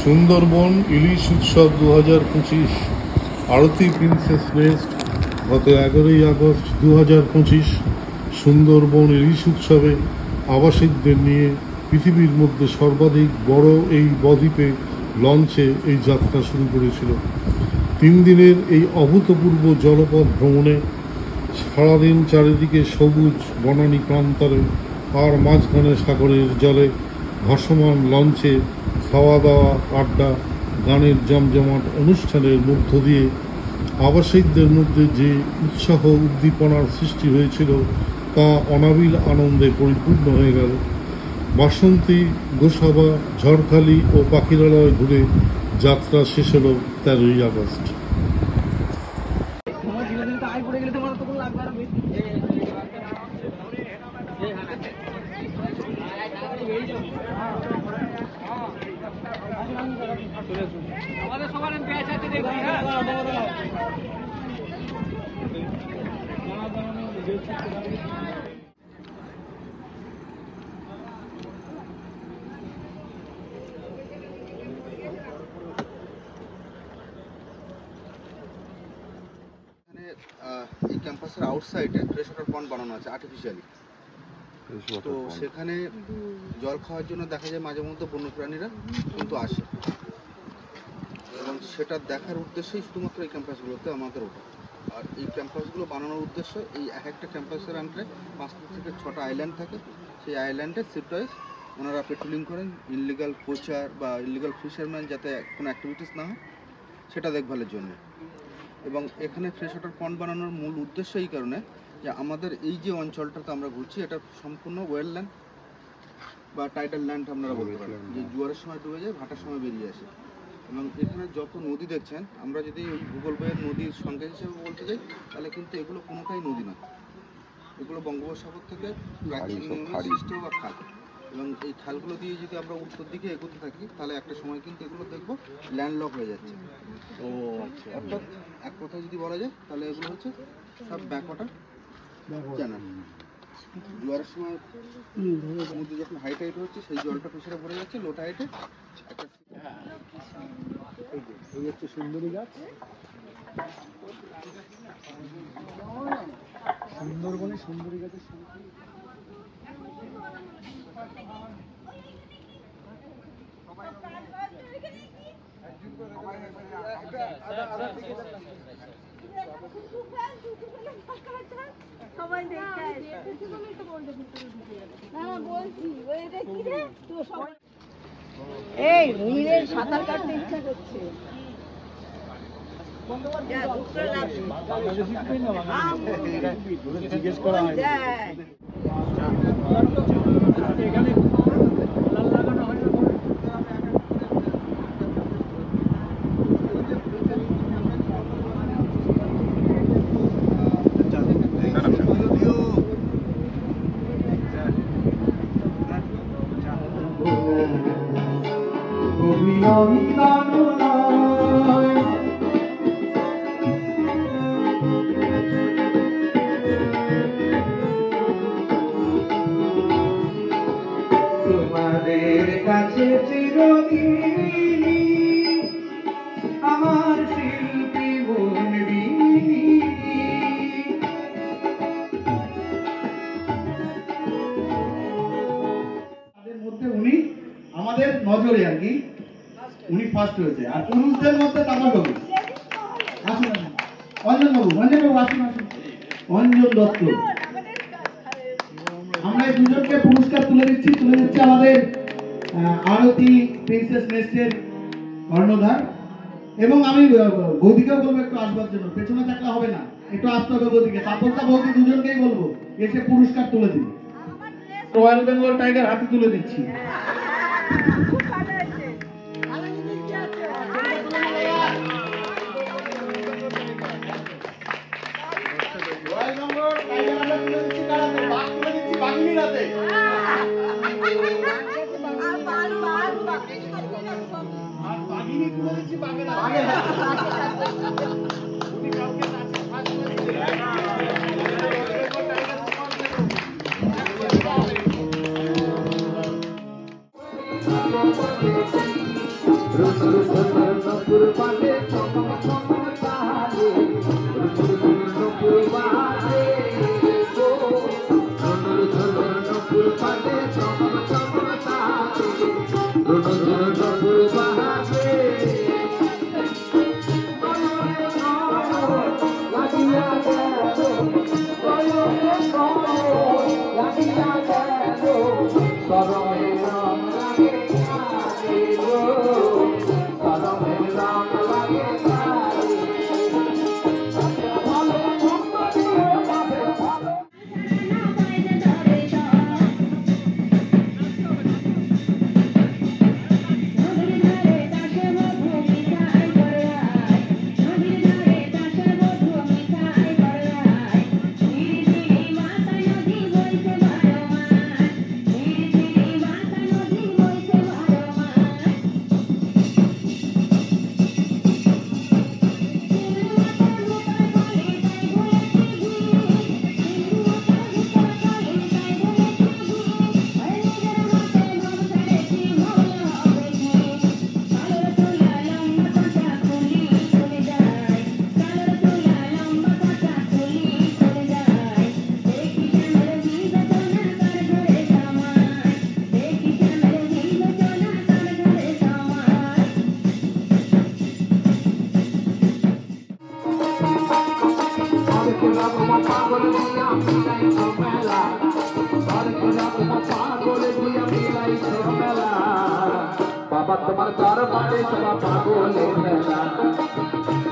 সুন্দরবন ইলিশ উৎসব 2025 আরতি princess nest গত 11ই August 2025 Sundarban ইলিশ উৎসবে আবাসিকদের নিয়ে পৃথিবীর মধ্যে সর্বাধিক বড় এই বদ্বীপে লঞ্চে এই যাত্রা শুরু করেছিল। 3 দিনের এই অভূতপূর্ব জলপথ ভ্রমণে সারাদিন চারিদিকে সবুজ বনানী প্রান্তরে আর মাঝখানে সাগরের জলে ভাসমান লঞ্চে খাওয়া দাওয়া, আড্ডা, গানের জমজমাট অনুষ্ঠানের মধ্য দিয়ে আবাসিকদের মধ্যে যে উৎসাহ উদ্দীপনার সৃষ্টি হয়েছিল তা অনাবিল আনন্দে পরিপূর্ণ হয়ে গেল। বাসন্তী, গোসাবা, ঝড়খালি ও পাখিরালয় ঘুরে যাত্রা শেষ হল 13ই আগস্ট। আমাদের সবার ব্যাচ আছে দেখি। হ্যাঁ এই ক্যাম্পাসের আউটসাইডে ফ্রেশ ওয়াটার পন্ড বানানো আছে আর্টিফিশিয়ালি। তো সেখানে জল খাওয়ার জন্য দেখা যায় মাঝে মধ্যে বন্যপ্রাণীরা কিন্তু আসে, এবং সেটা দেখার উদ্দেশ্যেই শুধুমাত্র এই ক্যাম্পাসগুলোতে আমাদের ওঠা। আর এই ক্যাম্পাসগুলো বানানোর উদ্দেশ্য, এই এক একটা ক্যাম্পাসের আন্ডারে 5 থেকে 6টা আইল্যান্ড থাকে। সেই আইল্যান্ডে শিফট ওয়াইজ ওনারা পেট্রোলিং করেন, ইনলিগাল পোচার বা ইনলিগাল ফিশারম্যান যাতে কোনো অ্যাক্টিভিটিস না হয় সেটা দেখভালের জন্য। এবং এখানে ফ্রেশ ওয়াটার পন্ড বানানোর মূল উদ্দেশ্য এই কারণে যে আমাদের এই যে অঞ্চলটাতে আমরা ঘুরছি এটা সম্পূর্ণ ওয়েলল্যান্ড বা টাইটাল ল্যান্ড আপনারা বলতে পারেন, যে জোয়ারের সময় ডুবে যায়, ভাটার সময় বেরিয়ে আসে। এবং এখানে যত নদী দেখছেন, আমরা যদি ওই ভূগোল বইয়ের নদীর সংখ্যা হিসেবে বলতে যাই তাহলে কিন্তু এগুলো কোনোটাই নদী না, এগুলো বঙ্গোপসাগর থেকে প্রাচীন সৃষ্ট বা খাল। এবং এই খালগুলো দিয়ে যদি আমরা উত্তর দিকে এগোতে থাকি তাহলে একটা সময় কিন্তু এগুলো দেখবো ল্যান্ডলক হয়ে যাচ্ছে। ও আচ্ছা, অর্থাৎ এক কথায় যদি বলা যায় তাহলে এগুলো হচ্ছে সব ব্যাকওয়াটার চ্যানেল। জোয়ারের সময় সমুদ্র যখন হাই টাইড হচ্ছে সেই জলটা প্রেসারে ভরে যাচ্ছে, লো টাইডে একটা এই হচ্ছে সুন্দরী গাছ। সুন্দরবনে সুন্দরী গাছের সবাই এই নীলের সাঁতার কাটতে ইচ্ছা করছে। জিজ্ঞেস করা হয় তোমাদের কাছে চিরদিনই আমার শিল্পী বনবিনী। তাদের মধ্যে উনি আমাদের নজরে আর কি উনি ফার্স্ট হয়েছে। আর পুরুষদের মধ্যে তামাবাবু আসুন, অঞ্জনবাবু, অঞ্জনবাবু আসুন আসুন, অঞ্জন দত্ত। আমরা এই দুজনকে পুরস্কার তুলে দিচ্ছি আমাদের আরতি প্রিন্সেস নেস্টের কর্ণধার। এবং আমি বৌদিকেও বলবো একটু আসবার জন্য, পেছনে থাকলে হবে না, একটু আসতে হবে বৌদিকে। তাপসদা বৌদি দুজনকেই বলবো এসে পুরস্কার তুলে দিন। রয়্যাল বেঙ্গল টাইগার হাতে তুলে দিচ্ছি। রয়্যাল বেঙ্গল টাইগার হাতে তুলে দিচ্ছি, কারাতে বাঘ তুলে দিচ্ছি বাঘিনীর হাতে। আর বাঘিনী তুলে দিচ্ছি বাঘের হাতে। উনি কাউকে কাছে ফাঁস করে দিলেন। রুনুর ঝুনুর নপুর বাজে চমক চমক তালে রুনুর ঝুনুর নপুর বাজে গো রুনুর ঝুনুর নপুর বাজে চমক চমক তালে রুনুর ঝুনুর নপুর বাজে লাগিয়া গেল লাগিয়া গেল সরমে রং লাগে কালে গো সরমে রং লাগে কালে ভালো মন্দ দিয়ে পাবে ভালো বাবা তোমার দরবারে সবা পাগলের মেলা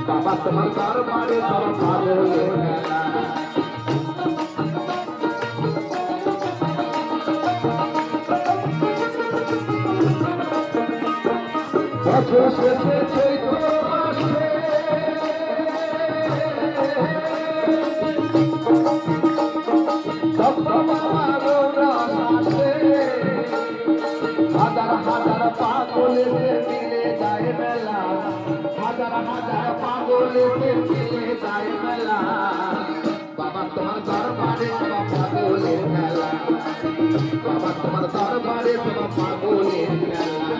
বাবা তোমার দরবারে সবা পাগলের মেলা বছর শেষে চৈত্র মাসে হাজার হাজার পাগলেতে মিলে যায় মেলা হাজার হাজার পাগলেতে মিলে যায় মেলা বাবা তোমার দরবারে সব পাগলের মেলা বাবা তোমার দরবারে সব পাগলের মেলা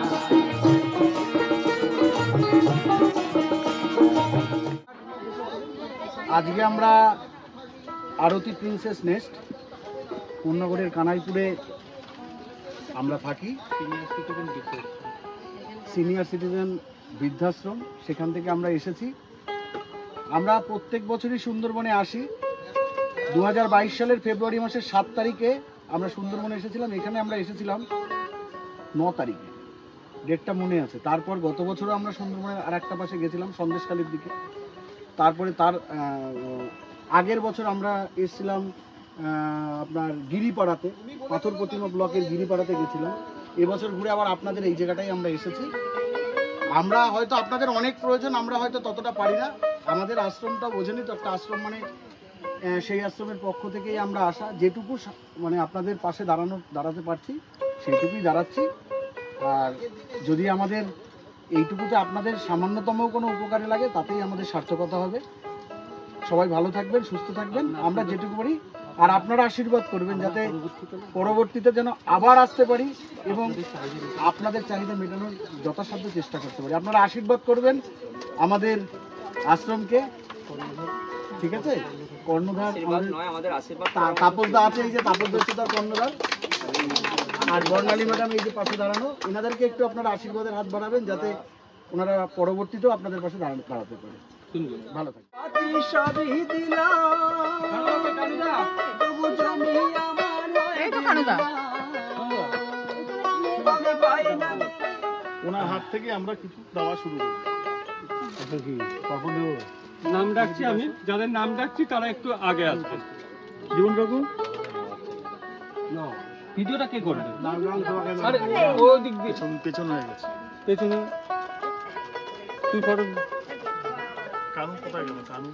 আজকে আমরা আরতি প্রিন্সেস নেস্ট পূর্ণগড়ের কানাইপুরে আমরা থাকি সিনিয়র সিটিজেন বৃদ্ধাশ্রম সেখান থেকে আমরা এসেছি। আমরা প্রত্যেক বছরই সুন্দরবনে আসি। 2022 সালের ফেব্রুয়ারি মাসের 7 তারিখে আমরা সুন্দরবনে এসেছিলাম। এখানে আমরা এসেছিলাম 9 তারিখে, ডেটটা মনে আছে। তারপর গত বছরও আমরা সুন্দরবনের আর একটা পাশে গেছিলাম সন্দেশখালীর দিকে। তারপরে তার আগের বছর আমরা এসেছিলাম আপনার গিরিপাড়াতে, পাথর প্রতিমা ব্লকের গিরিপাড়াতে গেছিলাম। এবছর ঘুরে আবার আপনাদের এই জায়গাটাই আমরা এসেছি। আমরা হয়তো আপনাদের অনেক প্রয়োজন, আমরা হয়তো ততটা পারি না। আমাদের আশ্রমটা বোঝেনি তো, একটা আশ্রম মানে সেই আশ্রমের পক্ষ থেকেই আমরা আসা। যেটুকু মানে আপনাদের পাশে দাঁড়াতে পারছি সেইটুকুই দাঁড়াচ্ছি। আর যদি আমাদের এইটুকুতে আপনাদের সামান্যতম কোনো উপকারে লাগে তাতেই আমাদের সার্থকতা হবে। সবাই ভালো থাকবেন, সুস্থ থাকবেন, আমরা যেটুকু পারি। আর আপনারা আশীর্বাদ করবেন যাতে পরবর্তীতে যেন আবার আসতে পারি এবং আপনাদের চাহিদা মেটানোর যথাসাধ্য চেষ্টা করতে পারি। আপনারা আশীর্বাদ করবেন আমাদের আশ্রমকে, ঠিক আছে? কর্ণধার তাপসদা আছে, এই যে তাপসদা হচ্ছে তার কর্ণধার, আর বর্ণালী ম্যাডাম এই যে পাশে দাঁড়ানো, এনাদেরকে একটু আপনারা আশীর্বাদের হাত বাড়াবেন যাতে ওনারা পরবর্তীতেও আপনাদের পাশে দাঁড়াতে পারে। ভালো থাকবেন। ওনার হাত থেকে আমরা কিছু দেওয়া শুরু করি। কখন দেবো? নাম ডাকছি আমি, যাদের নাম ডাকছি তারা একটু আগে আসবে। জীবন কাকু ভিডিওটা কে করবে? আরে ওই দিক দিয়ে পেছন হয়ে গেছে। পেছনে তুই ফটো। কানু কোথায় গেল? কানু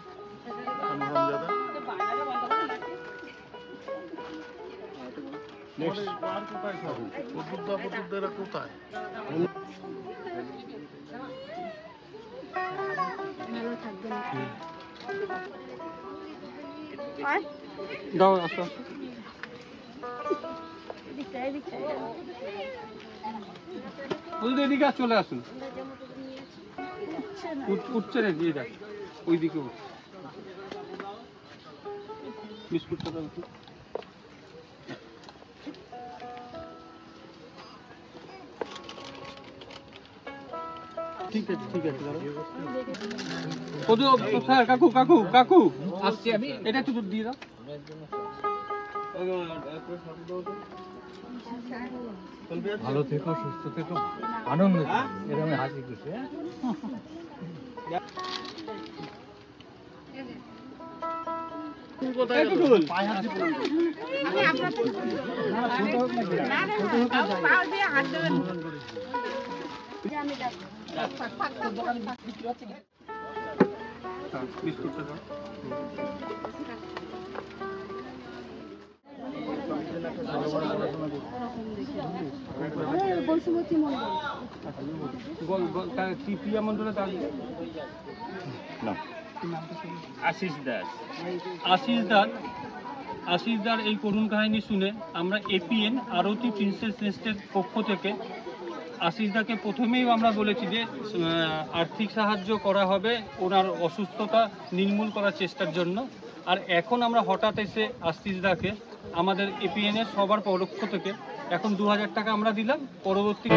হামজাদা আর কোথায় সব বদুদ্দা কোথায়? দাও আসো। এদিকে চলে আসুন। উঠছে না। উঠছে নাকি? এই দেখ ওইদিকে উঠছে। বিস্কুটটা দাও একটু। ঠিক আছে ঠিক আছে স্যার। কাকু কাকু কাকু আসছি আমি, এটা একটু দিয়ে দাও। ভালো থেকো, সুস্থ থেকো, আনন্দ এরকম হাসি খুশি। বিস্কুটটা দাও। প্রিয়া মন্ডলে তার আশিস দাস। আশিস দার এই করুণ কাহিনী শুনে আমরা এপিএন আরতি প্রিন্সেস নেস্টের পক্ষ থেকে আশিস দাকে প্রথমেই আমরা বলেছি যে আর্থিক সাহায্য করা হবে ওনার অসুস্থতা নির্মূল করার চেষ্টার জন্য। আর এখন আমরা হঠাৎ এসে আশিস দাকে আমাদের এপিএনের সবার পক্ষ থেকে এখন 2000 টাকা আমরা দিলাম। পরবর্তী